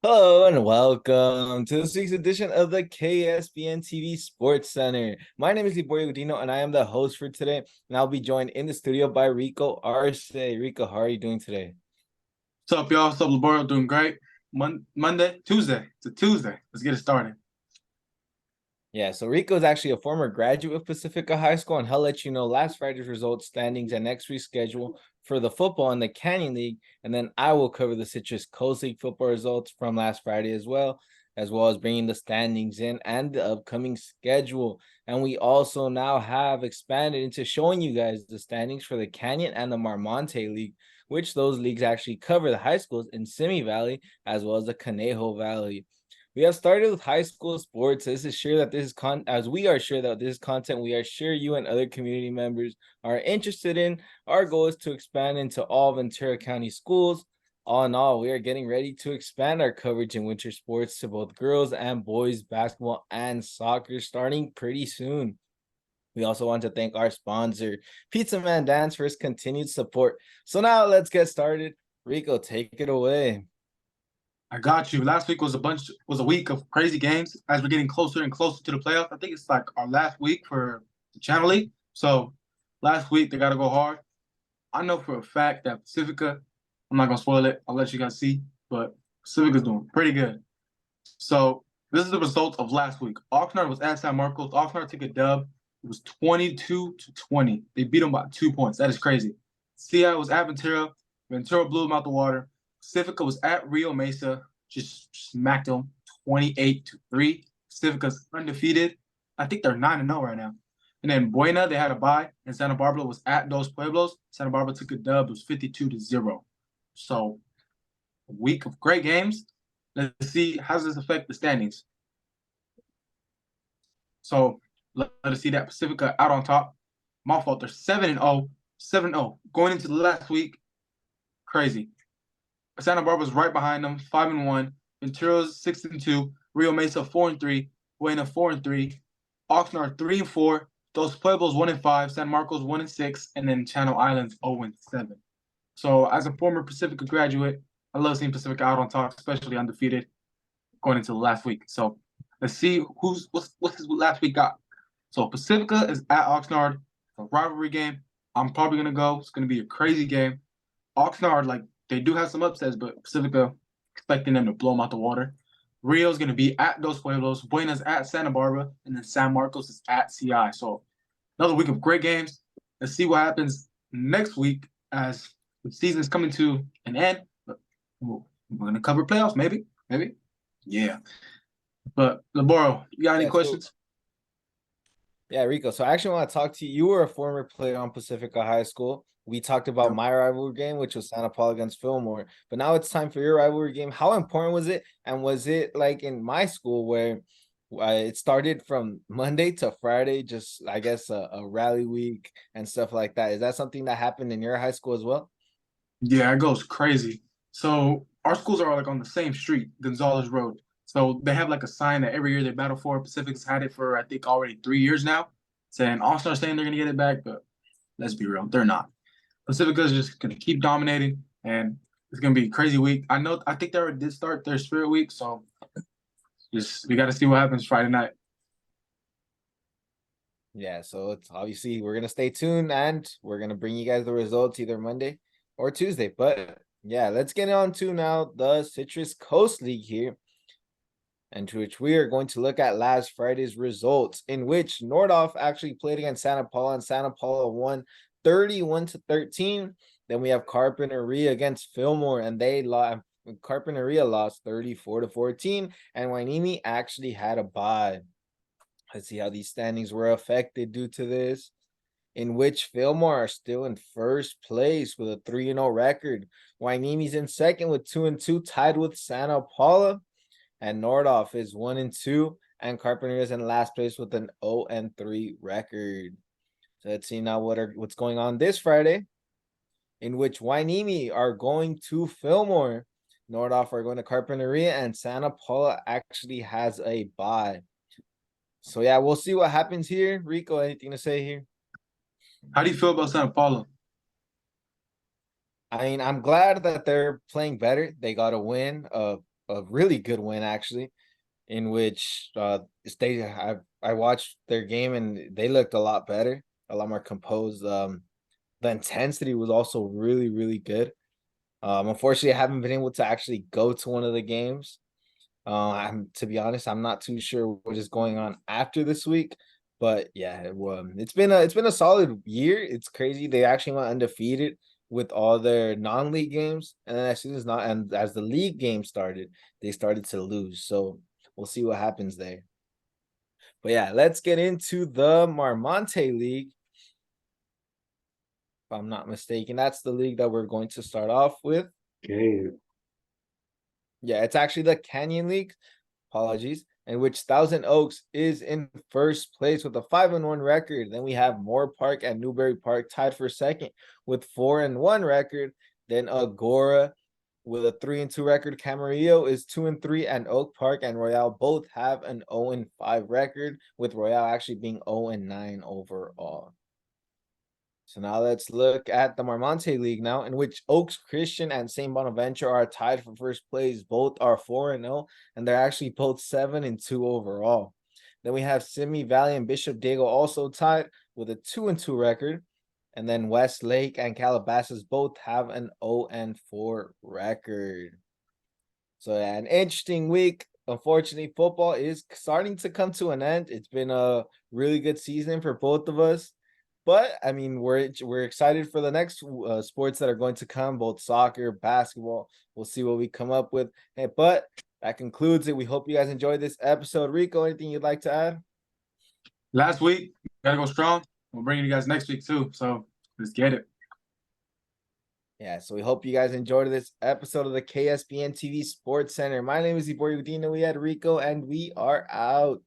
Hello and welcome to this week's edition of the KSPN TV Sports Center. My name is Liborio Godino and I am the host for today. And I'll be joined in the studio by Rico Arce. Rico, how are you doing today? What's up, y'all? What's up, Laborio? Doing great. Monday, Tuesday. It's a Tuesday. Let's get it started. Yeah, so Rico is actually a former graduate of Pacifica High School, and he'll let you know last Friday's results, standings, and next week's schedule for the football in the Canyon League. And then I will cover the Citrus Coast League football results from last Friday as well as bringing the standings in and the upcoming schedule. And we also now have expanded into showing you guys the standings for the Canyon and the Marmonte League, which those leagues actually cover the high schools in Simi Valley as well as the Conejo Valley. We have started with high school sports. This is sure that this is as we are sure that this is content we are sure you and other community members are interested in. Our goal is to expand into all Ventura County schools. All in all, we are getting ready to expand our coverage in winter sports to both girls and boys basketball and soccer starting pretty soon. We also want to thank our sponsor, Pizza Man Dance, for his continued support. So now let's get started. Rico, take it away. I got you. Last week was a week of crazy games as we're getting closer and closer to the playoffs. I think it's like our last week for the Channel League. So last week they gotta go hard. I know for a fact that Pacifica, I'm not gonna spoil it, I'll let you guys see, but Pacifica's doing pretty good. So this is the result of last week. Oxnard was at San Marcos. Oxnard took a dub. It was 22-20. They beat them by 2 points. That is crazy. CI was at Ventura. Ventura blew them out the water. Pacifica was at Rio Mesa. Just smacked them 28-3. Pacifica's undefeated. I think they're 9-0 right now. And then Buena, they had a bye. And Santa Barbara was at Dos Pueblos. Santa Barbara took a dub. It was 52-0. So a week of great games. Let's see, how does this affect the standings? So let us see that Pacifica out on top. My fault. They're 7-0. 7-0. Going into the last week, crazy. Santa Barbara's right behind them, 5-1. Ventura's 6-2. Rio Mesa 4-3. Buena 4-3. Oxnard 3-4. Dos Pueblos 1-5. San Marcos 1-6. And then Channel Islands 0-7. So as a former Pacifica graduate, I love seeing Pacifica out on top, especially undefeated going into the last week. So let's see what's his last week got. So Pacifica is at Oxnard, a rivalry game. I'm probably gonna go. It's gonna be a crazy game. Oxnard, like they do have some upsets, but Pacifica expecting them to blow them out the water. Rio's gonna be at Dos Pueblos, Buena's at Santa Barbara, and then San Marcos is at CI. So another week of great games. Let's see what happens next week as the season is coming to an end. We're gonna cover playoffs, maybe. Yeah. But Laboro, you got any Yeah, so questions? Yeah, Rico. So I actually want to talk to you. You were a former player on Pacifica High School. We talked about Yep. my rivalry game, which was Santa Paula against Fillmore. But now it's time for your rivalry game. How important was it? And was it like in my school where it started from Monday to Friday, just I guess a rally week and stuff like that? Is that something that happened in your high school as well? Yeah, it goes crazy. So our schools are like on the same street, Gonzalez Road. So they have like a sign that every year they battle for. Pacific's had it for I think already 3 years now, saying All-Star saying they're gonna get it back, but let's be real, they're not. Pacifica's just gonna keep dominating, and it's gonna be a crazy week. I think they already did start their Spirit Week, so just we got to see what happens Friday night. Yeah, so it's obviously we're gonna stay tuned and we're gonna bring you guys the results either Monday or Tuesday. But yeah, let's get on to now the Citrus Coast League here, and to which we are going to look at last Friday's results, in which Nordhoff actually played against Santa Paula, and Santa Paula won 31-13. Then we have Carpinteria against Fillmore, and they lost. Carpinteria lost 34-14, and Wainimi actually had a bye. Let's see how these standings were affected due to this, in which Fillmore are still in first place with a 3-0 record. Wainimi's in second with 2-2, tied with Santa Paula. And Nordhoff is 1-2, and Carpenter is in last place with an 0-3 record. So let's see now what's going on this Friday, in which Wainimi are going to Fillmore. Nordhoff are going to Carpinteria, and Santa Paula actually has a bye. So yeah, we'll see what happens here. Rico, anything to say here? How do you feel about Santa Paula? I mean, I'm glad that they're playing better. They got a win. a really good win actually, in which I watched their game and they looked a lot better, a lot more composed. The intensity was also really, really good. Unfortunately, I haven't been able to actually go to one of the games. I'm to be honest, I'm not too sure what is going on after this week, but yeah, it's been a solid year. It's crazy. They actually went undefeated with all their non-league games, and then as soon as not and as the league game started, they started to lose. So we'll see what happens there. But yeah, let's get into the Marmonte League. If I'm not mistaken, that's the league that we're going to start off with. Okay. Yeah, it's actually the Canyon League. Apologies. In which Thousand Oaks is in first place with a 5-1 record. Then we have Moore Park and Newberry Park tied for second with 4-1 record. Then Agora with a 3-2 record. Camarillo is 2-3, and Oak Park and Royale both have an 0-5 record, with Royale actually being 0-9 overall. So now let's look at the Marmonte League now, in which Oaks Christian and St. Bonaventure are tied for first place. Both are 4-0, and they're actually both 7-2 overall. Then we have Simi Valley and Bishop Dago also tied with a 2-2 record. And then Westlake and Calabasas both have an 0-4 record. So yeah, an interesting week. Unfortunately, football is starting to come to an end. It's been a really good season for both of us. But I mean, we're excited for the next sports that are going to come, both soccer, basketball. We'll see what we come up with. Hey, but that concludes it. We hope you guys enjoyed this episode. Rico, anything you'd like to add? Last week, gotta go strong. We'll bring you guys next week too. So let's get it. Yeah, so we hope you guys enjoyed this episode of the KSPN TV Sports Center. My name is Ibory Udina. We had Rico, and we are out.